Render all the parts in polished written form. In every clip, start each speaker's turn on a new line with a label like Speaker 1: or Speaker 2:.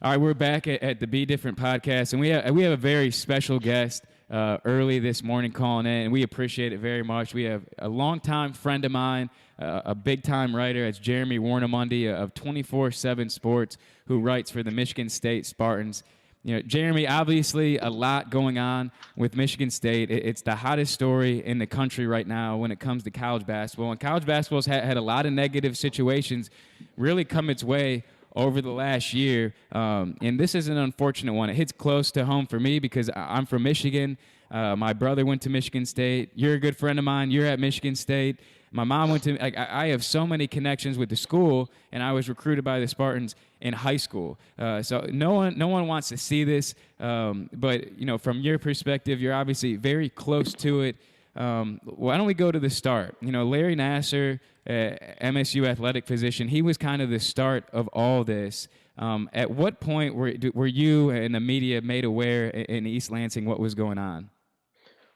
Speaker 1: All right, we're back at the Be Different podcast, and we have a very special guest early this morning calling in, and we appreciate it very much. We have a longtime friend of mine, a big-time writer. It's Jeremy Warnemuende of 24/7 Sports, who writes for the Michigan State Spartans. You know, Jeremy, obviously a lot going on with Michigan State. It's the hottest story in the country right now when it comes to college basketball, and college basketball's had a lot of negative situations really come its way over the last year, and this is an unfortunate one. It hits close to home for me because I'm from Michigan. My brother went to Michigan State. You're a good friend of mine. You're at Michigan State. My mom went to. I have so many connections with the school, and I was recruited by the Spartans in high school. So no one wants to see this. But you know, from your perspective, you're obviously very close to it. Why don't we go to the start? You know, Larry Nassar, MSU athletic physician, he was kind of the start of all this. At what point were you and the media made aware in East Lansing what was going on?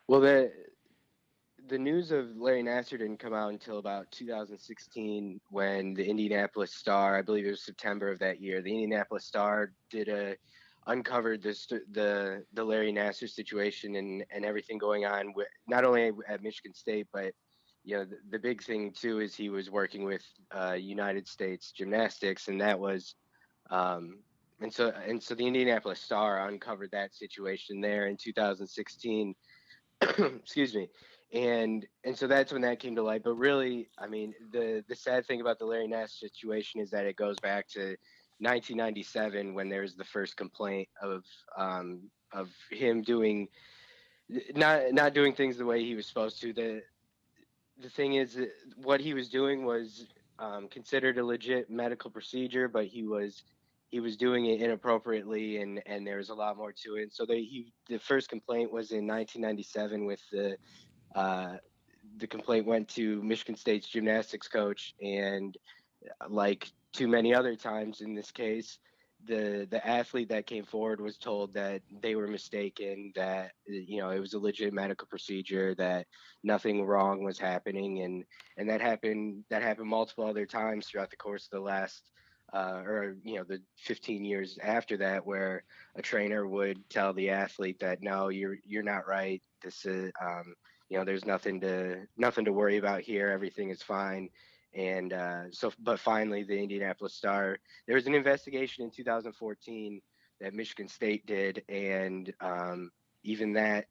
Speaker 2: Well, the news of Larry Nassar didn't come out until about 2016 when the Indianapolis Star, I believe it was September of that year, the Indianapolis Star uncovered the Larry Nassar situation and everything going on with not only at Michigan State, but you know the big thing too is he was working with United States Gymnastics, and that was and so the Indianapolis Star uncovered that situation there in 2016. Excuse me. And so that's when that came to light. But really, I mean, the sad thing about the Larry Nassar situation is that it goes back to 1997 when there was the first complaint of him doing not doing things the way he was supposed to. The thing is that what he was doing was considered a legit medical procedure, but he was doing it inappropriately, and there was a lot more to it. So the first complaint was in 1997 with the complaint went to Michigan State's gymnastics coach, and like too many other times in this case, the athlete that came forward was told that they were mistaken, that you know it was a legit medical procedure, that nothing wrong was happening, and that happened multiple other times throughout the course of the last or you know the 15 years after that, where a trainer would tell the athlete that no, you're not right. This is you know there's nothing to worry about here. Everything is fine. And but finally, the Indianapolis Star, there was an investigation in 2014 that Michigan State did, and even that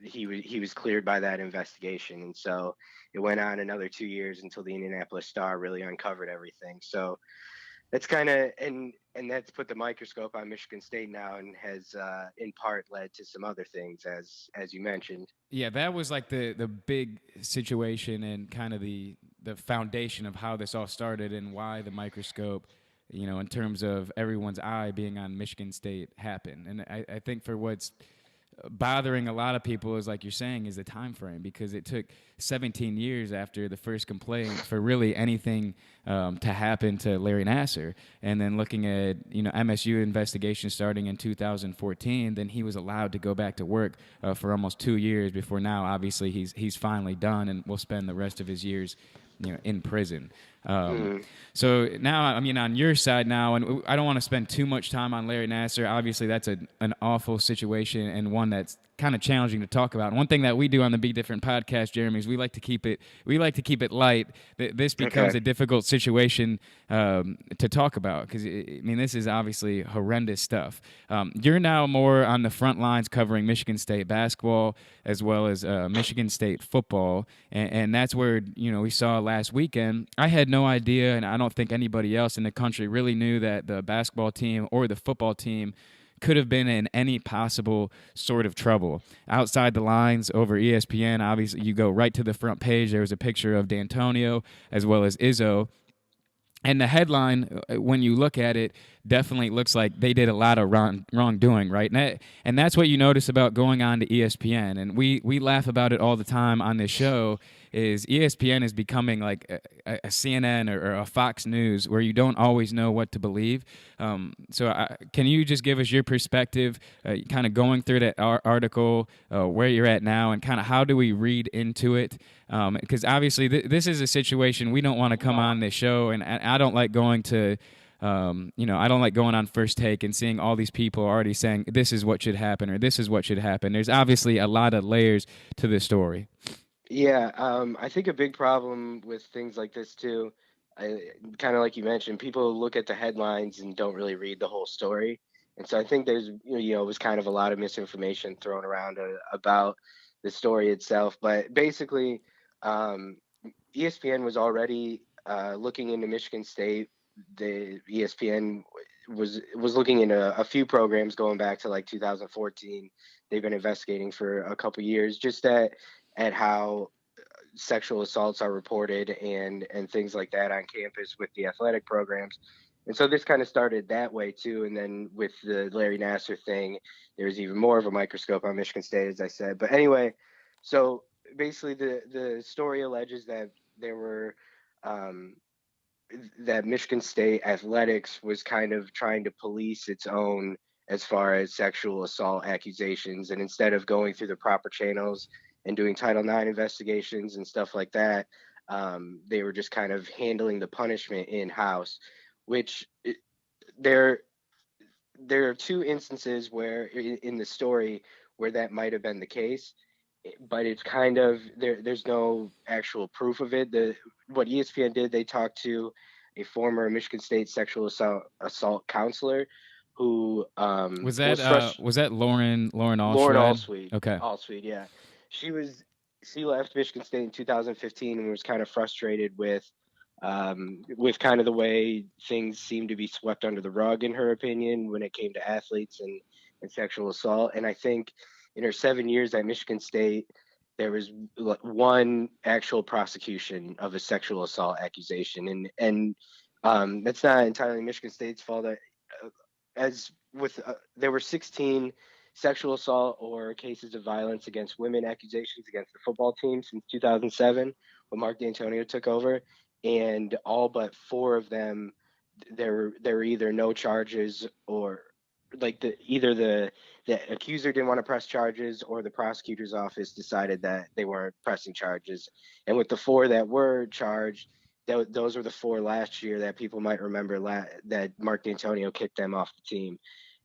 Speaker 2: he was cleared by that investigation. And so it went on another 2 years until the Indianapolis Star really uncovered everything. So that's kind of and that's put the microscope on Michigan State now, and has in part led to some other things, as you mentioned.
Speaker 1: Yeah, that was like the big situation and kind of the foundation of how this all started and why the microscope, you know, in terms of everyone's eye being on Michigan State happened. And I think for what's bothering a lot of people is, like you're saying, is the time frame, because it took 17 years after the first complaint for really anything to happen to Larry Nassar. And then looking at, you know, MSU investigation starting in 2014, then he was allowed to go back to work for almost 2 years before now obviously he's finally done and will spend the rest of his years, you know, in prison. So now, I mean, on your side now, and I don't want to spend too much time on Larry Nassar. Obviously, that's an awful situation and one that's kind of challenging to talk about. And one thing that we do on the Be Different podcast, Jeremy, is we like to keep it light. This becomes a difficult situation to talk about because I mean, this is obviously horrendous stuff. You're now more on the front lines covering Michigan State basketball as well as Michigan State football, and that's where, you know, we saw last weekend. I had no idea, and I don't think anybody else in the country really knew that the basketball team or the football team could have been in any possible sort of trouble. Outside the lines over ESPN, obviously you go right to the front page. There was a picture of D'Antonio as well as Izzo. And the headline, when you look at it, definitely looks like they did a lot of wrongdoing, right? And that's what you notice about going on to ESPN. And we laugh about it all the time on this show, is ESPN is becoming like a CNN or a Fox News where you don't always know what to believe. Can you just give us your perspective, kind of going through that article, where you're at now, and kind of how do we read into it? Because obviously this is a situation we don't want to come on this show, and I don't like going to I don't like going on First Take and seeing all these people already saying this is what should happen or this is what should happen. There's obviously a lot of layers to this story.
Speaker 2: Yeah, I think a big problem with things like this too, kind of like you mentioned, people look at the headlines and don't really read the whole story. And so I think there's, it was kind of a lot of misinformation thrown around about the story itself. But basically, um, ESPN was already looking into Michigan State. The ESPN was looking into a few programs going back to like 2014. They've been investigating for a couple years, just at how sexual assaults are reported and things like that on campus with the athletic programs. And so this kind of started that way too. And then with the Larry Nasser thing, there's even more of a microscope on Michigan State, as I said. But anyway, so basically the story alleges that there were um, that Michigan State athletics was kind of trying to police its own as far as sexual assault accusations. And instead of going through the proper channels and doing Title IX investigations and stuff like that, they were just kind of handling the punishment in house, which there there are two instances where in the story where that might have been the case, but it's kind of there's no actual proof of it. What ESPN did, they talked to a former Michigan State sexual assault counselor who
Speaker 1: Was
Speaker 2: was
Speaker 1: that
Speaker 2: frustrated.
Speaker 1: was that Lauren
Speaker 2: Lauren
Speaker 1: Allschwed?
Speaker 2: Allsweed.
Speaker 1: Okay.
Speaker 2: Allsweed, yeah. She was she left Michigan State in 2015 and was kind of frustrated with kind of the way things seemed to be swept under the rug, in her opinion, when it came to athletes and sexual assault. And I think in her 7 years at Michigan State, there was one actual prosecution of a sexual assault accusation, and that's not entirely Michigan State's fault. As with There were 16 sexual assault or cases of violence against women accusations against the football team since 2007 when Mark D'Antonio took over, and all but four of them there were either no charges or like the accuser didn't want to press charges or the prosecutor's office decided that they weren't pressing charges. And with the four that were charged, those were the four last year that people might remember that Mark D'Antonio kicked them off the team.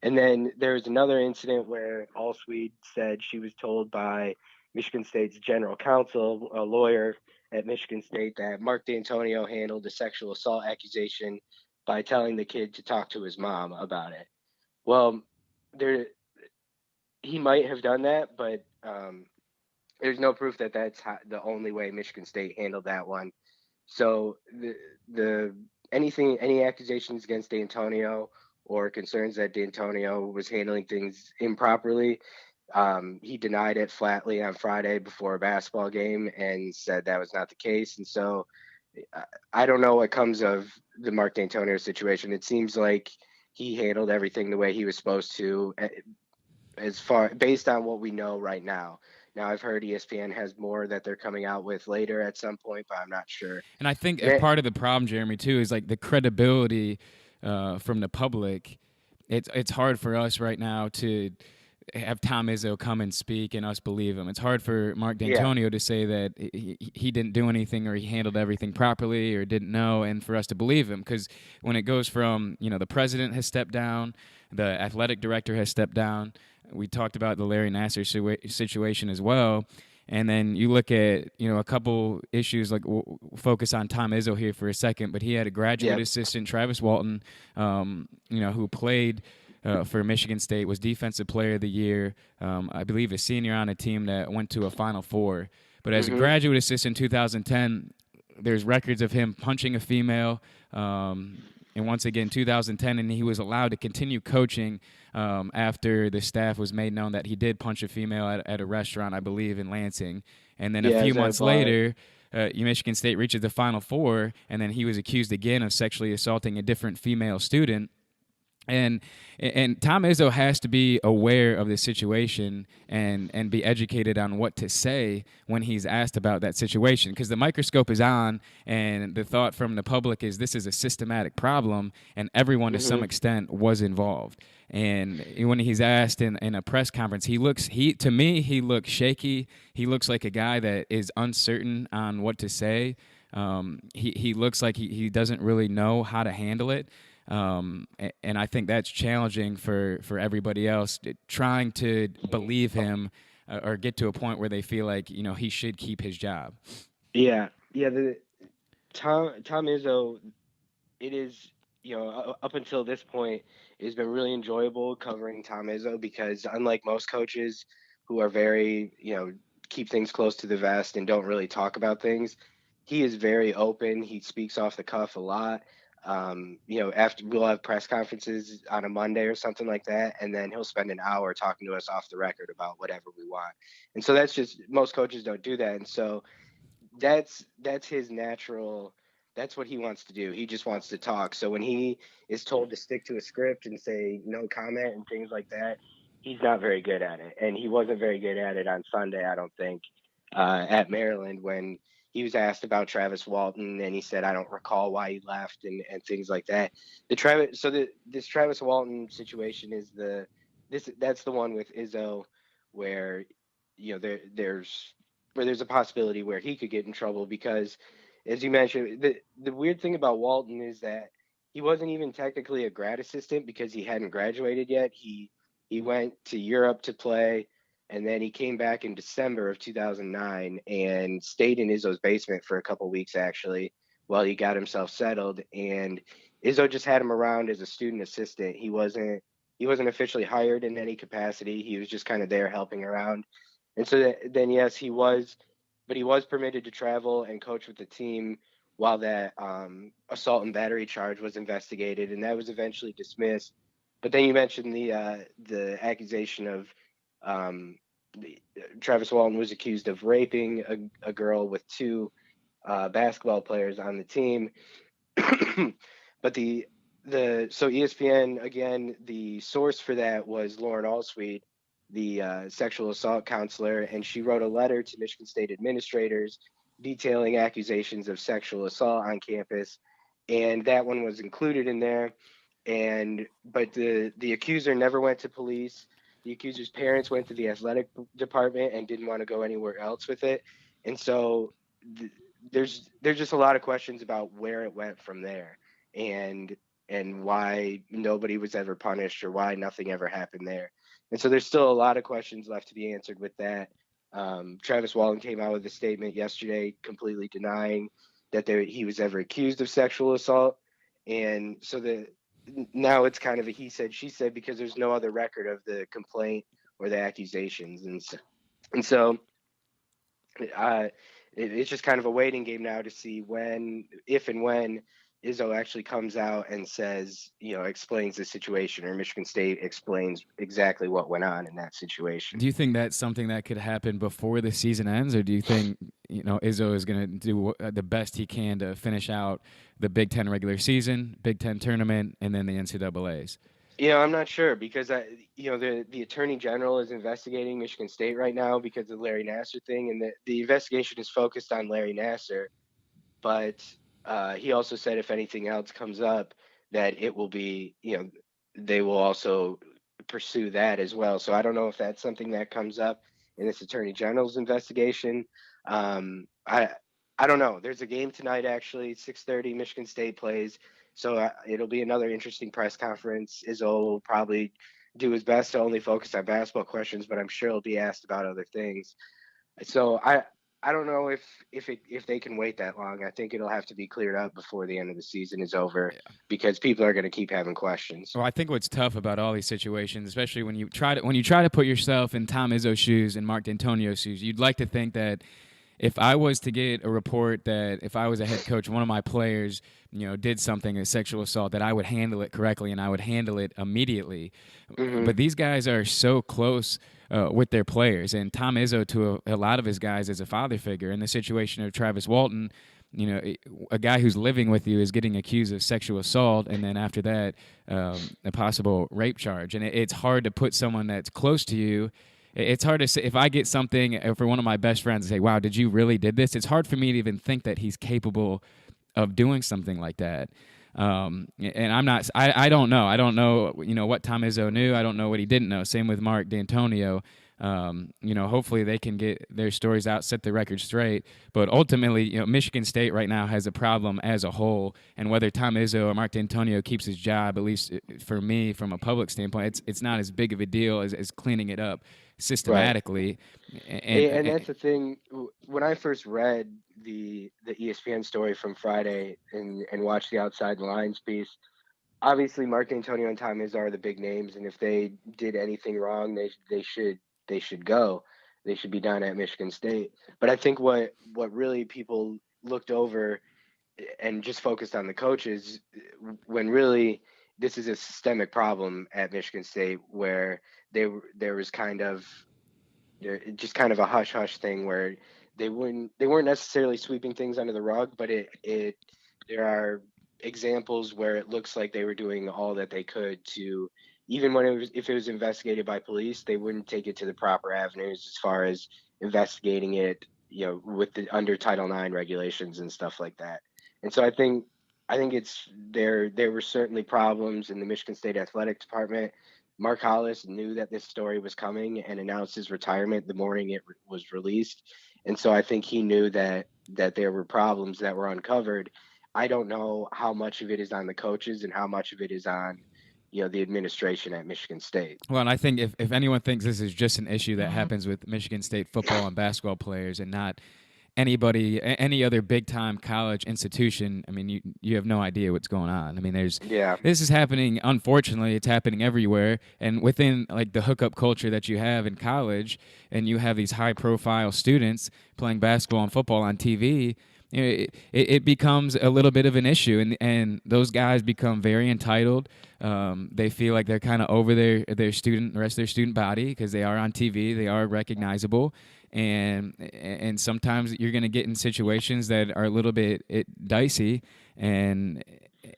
Speaker 2: And then there was another incident where Allsweed said she was told by Michigan State's general counsel, a lawyer at Michigan State, that Mark D'Antonio handled a sexual assault accusation by telling the kid to talk to his mom about it. Well, there he might have done that, but there's no proof that that's the only way Michigan State handled that one. So the any accusations against D'Antonio or concerns that D'Antonio was handling things improperly, he denied it flatly on Friday before a basketball game and said that was not the case. And so I don't know what comes of the Mark D'Antonio situation. It seems like he handled everything the way he was supposed to, as far based on what we know right now. Now I've heard ESPN has more that they're coming out with later at some point, but I'm not sure.
Speaker 1: And I think a
Speaker 2: And
Speaker 1: part of the problem, Jeremy, too, is like the credibility from the public. It's hard for us right now to have Tom Izzo come and speak and us believe him. It's hard for Mark
Speaker 2: yeah,
Speaker 1: D'Antonio to say that he didn't do anything or he handled everything properly or didn't know, and for us to believe him. Because when it goes from, the president has stepped down, the athletic director has stepped down, we talked about the Larry Nasser situation as well. And then you look at, a couple issues, like we'll focus on Tom Izzo here for a second, but he had a graduate
Speaker 2: yeah,
Speaker 1: assistant, Travis Walton, who played for Michigan State, was Defensive Player of the Year, I believe a senior on a team that went to a Final Four. But as a
Speaker 2: hmm
Speaker 1: graduate assistant in 2010, there's records of him punching a female. And once again, 2010, and he was allowed to continue coaching after the staff was made known that he did punch a female at a restaurant, I believe, in Lansing. And then a
Speaker 2: yeah,
Speaker 1: few
Speaker 2: is that a
Speaker 1: months
Speaker 2: bar?
Speaker 1: later, Michigan State reaches the Final Four, and then he was accused again of sexually assaulting a different female student. And Tom Izzo has to be aware of the situation and be educated on what to say when he's asked about that situation, because the microscope is on, and the thought from the public is this is a systematic problem, and everyone to some
Speaker 2: hmm
Speaker 1: extent was involved. And when he's asked in a press conference, he looks shaky. He looks like a guy that is uncertain on what to say. He looks like he doesn't really know how to handle it. And I think that's challenging for everybody else, trying to believe him or get to a point where they feel like he should keep his job.
Speaker 2: Yeah, yeah. The Tom Izzo, it is, up until this point, it's been really enjoyable covering Tom Izzo because unlike most coaches who are very, keep things close to the vest and don't really talk about things, he is very open. He speaks off the cuff a lot. After we'll have press conferences on a Monday or something like that, and then he'll spend an hour talking to us off the record about whatever we want. And so that's just most coaches don't do that. And so that's his natural, that's what he wants to do. He just wants to talk. So when he is told to stick to a script and say no comment and things like that, he's not very good at it. And he wasn't very good at it on Sunday, I don't think, at Maryland when he was asked about Travis Walton and he said I don't recall why he left and things like that. This Travis Walton situation is that's the one with Izzo where there's a possibility where he could get in trouble because, as you mentioned, the weird thing about Walton is that he wasn't even technically a grad assistant because he hadn't graduated yet. He went to Europe to play, and then he came back in December of 2009 and stayed in Izzo's basement for a couple weeks actually while he got himself settled. And Izzo just had him around as a student assistant. He wasn't officially hired in any capacity. He was just kind of there helping around. And so then, yes, he was permitted to travel and coach with the team while that assault and battery charge was investigated, and that was eventually dismissed. But then you mentioned the accusation of Travis Walton was accused of raping a girl with two basketball players on the team. But so ESPN, again, the source for that was Lauren Allsweed, the sexual assault counselor, and she wrote a letter to Michigan State administrators detailing accusations of sexual assault on campus, and that one was included in there. But the accuser never went to police. The accuser's parents went to the athletic department and didn't want to go anywhere else with it, and so there's just a lot of questions about where it went from there, and why nobody was ever punished or why nothing ever happened there. And so there's still a lot of questions left to be answered with that. Travis Walton came out with a statement yesterday completely denying that he was ever accused of sexual assault. And so now it's kind of a he said, she said, because there's no other record of the complaint or the accusations. And so it's just kind of a waiting game now to see if and when Izzo actually comes out and says, explains the situation, or Michigan State explains exactly what went on in that situation.
Speaker 1: Do you think that's something that could happen before the season ends, or do you think, Izzo is going to do the best he can to finish out the Big Ten regular season, Big Ten tournament, and then the NCAAs?
Speaker 2: I'm not sure because the Attorney General is investigating Michigan State right now because of the Larry Nassar thing, and the investigation is focused on Larry Nassar, but he also said if anything else comes up that it will be, they will also pursue that as well. So I don't know if that's something that comes up in this Attorney General's investigation. I don't know. There's a game tonight, actually, 6:30. Michigan State plays. So it'll be another interesting press conference. Izzo will probably do his best to only focus on basketball questions, but I'm sure he'll be asked about other things. So I don't know if they can wait that long. I think it'll have to be cleared up before the end of the season is over because people are going to keep having questions.
Speaker 1: Well, I think what's tough about all these situations, especially when you try to put yourself in Tom Izzo's shoes and Mark D'Antonio's shoes, you'd like to think that if I was to get a report that if I was a head coach, one of my players, did something, a sexual assault, that I would handle it correctly and I would handle it immediately. Mm-hmm. But these guys are so close with their players, and Tom Izzo, to a lot of his guys, is a father figure. In the situation of Travis Walton, a guy who's living with you is getting accused of sexual assault, and then after that, a possible rape charge. And it's hard to put someone that's close to you. It's hard to say, if I get something for one of my best friends and say, wow, did you really did this? It's hard for me to even think that he's capable of doing something like that. And I don't know. I don't know, what Tom Izzo knew. I don't know what he didn't know. Same with Mark D'Antonio. Hopefully they can get their stories out, set the record straight. But ultimately, Michigan State right now has a problem as a whole, and whether Tom Izzo or Mark D'Antonio keeps his job, at least for me, from a public standpoint, it's not as big of a deal as cleaning it up
Speaker 2: Right.
Speaker 1: systematically.
Speaker 2: And that's the thing. When I first read the ESPN story from Friday and watched the outside lines piece, obviously Mark Antonio and Tom Izzo are the big names, and if they did anything wrong, they should go. They should be down at Michigan State. But I think what really people looked over and just focused on the coaches, when really this is a systemic problem at Michigan State, where there was just kind of a hush hush thing where they weren't necessarily sweeping things under the rug, but it there are examples where it looks like they were doing all that they could to, even when if it was investigated by police, they wouldn't take it to the proper avenues as far as investigating it, with the under Title IX regulations and stuff like that. And so I think it's there were certainly problems in the Michigan State athletic department. Mark Hollis knew that this story was coming and announced his retirement the morning it was released. And so I think he knew that there were problems that were uncovered. I don't know how much of it is on the coaches and how much of it is on, the administration at Michigan State.
Speaker 1: Well, and I think if anyone thinks this is just an issue that happens with Michigan State football and basketball players and not any other big time college institution, I mean, you have no idea what's going on. I mean,
Speaker 2: Yeah.
Speaker 1: this is happening. Unfortunately, it's happening everywhere, and within like the hookup culture that you have in college, and you have these high profile students playing basketball and football on TV. It becomes a little bit of an issue, and those guys become very entitled. They feel like they're kind of over the rest of their student body because they are on TV, they are recognizable, and sometimes you're going to get in situations that are a little bit dicey, and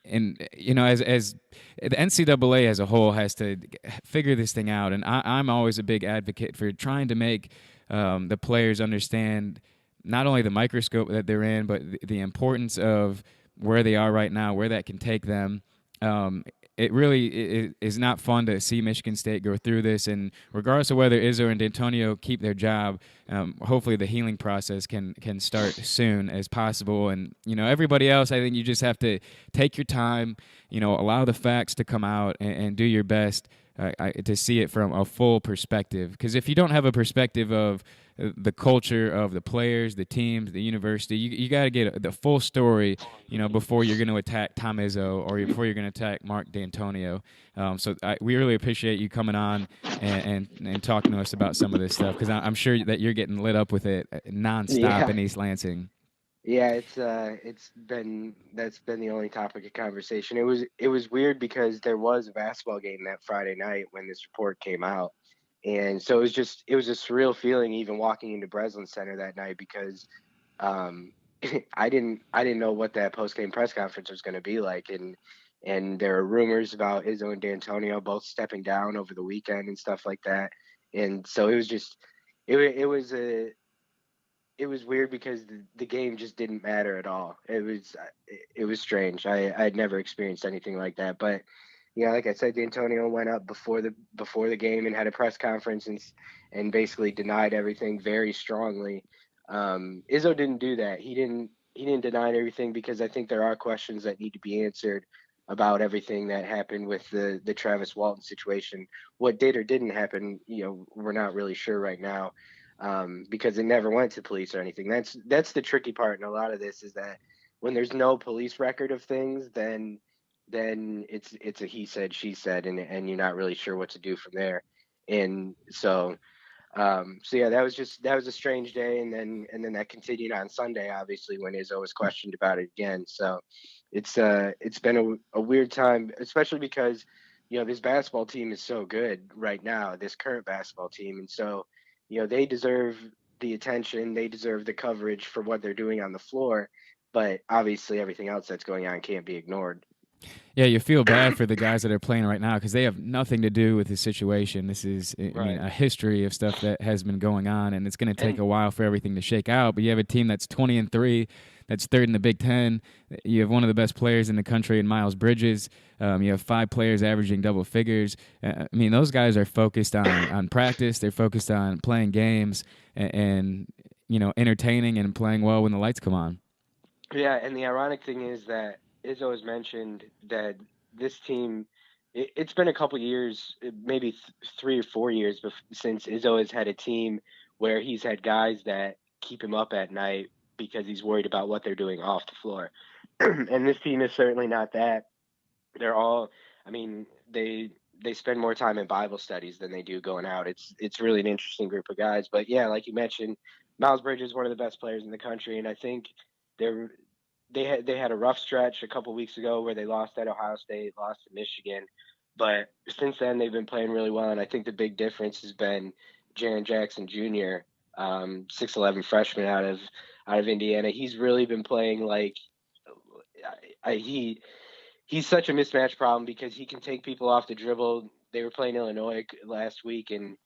Speaker 1: as the NCAA as a whole has to figure this thing out, and I'm always a big advocate for trying to make the players understand not only the microscope that they're in, but the importance of where they are right now, where that can take them. It really is not fun to see Michigan State go through this, and regardless of whether Izzo and D'Antonio keep their job, hopefully the healing process can start soon as possible. And everybody else, I think you just have to take your time, allow the facts to come out, and do your best to see it from a full perspective. Because if you don't have a perspective of the culture of the players, the teams, the university, you got to get the full story, before you're going to attack Tom Izzo or before you're going to attack Mark D'Antonio. So we really appreciate you coming on and talking to us about some of this stuff, because I'm sure that you're getting lit up with it nonstop in East Lansing.
Speaker 2: Yeah, that's been the only topic of conversation. It was weird because there was a basketball game that Friday night when this report came out. And so it was a surreal feeling even walking into Breslin Center that night, because I didn't know what that post game press conference was going to be like, and there are rumors about Izzo and D'Antonio both stepping down over the weekend and stuff like that. And so it was just it was weird because the game just didn't matter at all. It was strange. I'd never experienced anything like that. But like I said, D'Antonio went up before the game and had a press conference and basically denied everything very strongly. Izzo didn't do that. He didn't deny everything, because I think there are questions that need to be answered about everything that happened with the Travis Walton situation. What did or didn't happen, we're not really sure right now. Because it never went to police or anything. That's the tricky part in a lot of this, is that when there's no police record of things, then it's a he said, she said, and you're not really sure what to do from there. And so yeah, that was a strange day, and then that continued on Sunday, obviously, when Izzo was questioned about it again. So it's been a weird time, especially because this basketball team is so good right now, this current basketball team, and so they deserve the attention, they deserve the coverage for what they're doing on the floor, but obviously everything else that's going on can't be ignored.
Speaker 1: Yeah, you feel bad for the guys that are playing right now because they have nothing to do with the situation. This is, I mean, a history of stuff that has been going on, and it's going to take a while for everything to shake out. But you have a team that's 20-3, that's third in the Big Ten. You have one of the best players in the country in Miles Bridges. You have 5 players averaging double figures. I mean, those guys are focused on practice. They're focused on playing games and entertaining and playing well when the lights come on.
Speaker 2: Yeah, and the ironic thing is that Izzo has mentioned that this team, it's been a couple years, maybe 3 or 4 years since Izzo has had a team where he's had guys that keep him up at night because he's worried about what they're doing off the floor. And this team is certainly not that. They're all, I mean, they spend more time in Bible studies than they do going out. It's really an interesting group of guys. But yeah, like you mentioned, Miles Bridges is one of the best players in the country, and I think they had a rough stretch a couple weeks ago where they lost at Ohio State, lost to Michigan, but since then they've been playing really well. And I think the big difference has been Jaren Jackson Jr., 6'11" freshman out of Indiana. He's really been playing like he's such a mismatch problem because he can take people off the dribble. They were playing Illinois last week, and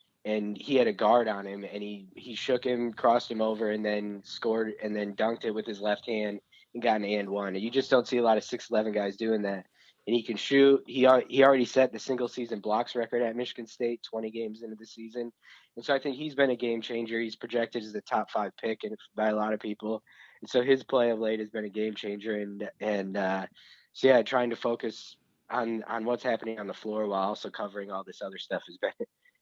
Speaker 2: he had a guard on him, and he shook him, crossed him over, and then scored, and then dunked it with his left hand and got an and one. And you just don't see a lot of 6'11" guys doing that. And he can shoot. He already set the single season blocks record at Michigan State 20 games into the season. And so I think he's been a game changer. He's projected as the top 5 pick by a lot of people. And so his play of late has been a game changer. So yeah, trying to focus on what's happening on the floor while also covering all this other stuff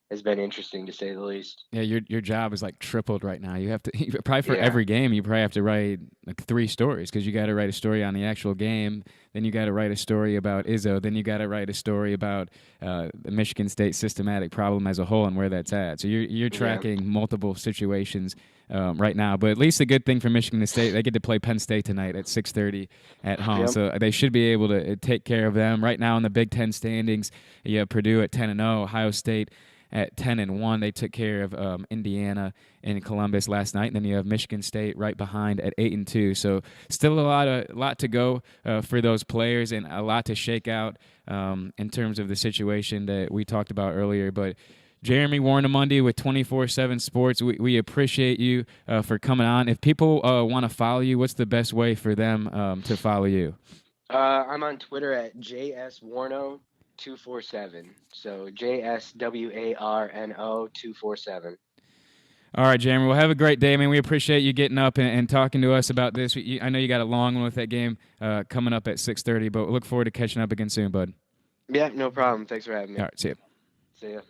Speaker 2: has been interesting, to say the least.
Speaker 1: Yeah, your job is like tripled right now. You have to probably for every game you probably have to write like 3 stories because you got to write a story on the actual game, then you got to write a story about Izzo, then you got to write a story about the Michigan State systematic problem as a whole and where that's at. So you're tracking multiple situations right now. But at least the good thing for Michigan State, they get to play Penn State tonight at 6:30 at home. So they should be able to take care of them. Right now in the Big Ten standings, you have Purdue at 10-0, Ohio State at 10-1. They took care of Indiana and Columbus last night, and then you have Michigan State right behind at 8-2. So still a lot to go for those players, and a lot to shake out in terms of the situation that we talked about earlier. But Jeremy Warnemuende with 24/7 Sports, we appreciate you for coming on. If people want to follow you, what's the best way for them to follow you?
Speaker 2: I'm on Twitter at JSWarno247. So JSWARNO247.
Speaker 1: All right, Jeremy. Well, have a great day, man. We appreciate you getting up and talking to us about this. I know you got a long one with that game coming up at 6:30, but we look forward to catching up again soon, bud.
Speaker 2: Yeah, no problem. Thanks for having me.
Speaker 1: All right, see you.
Speaker 2: See ya.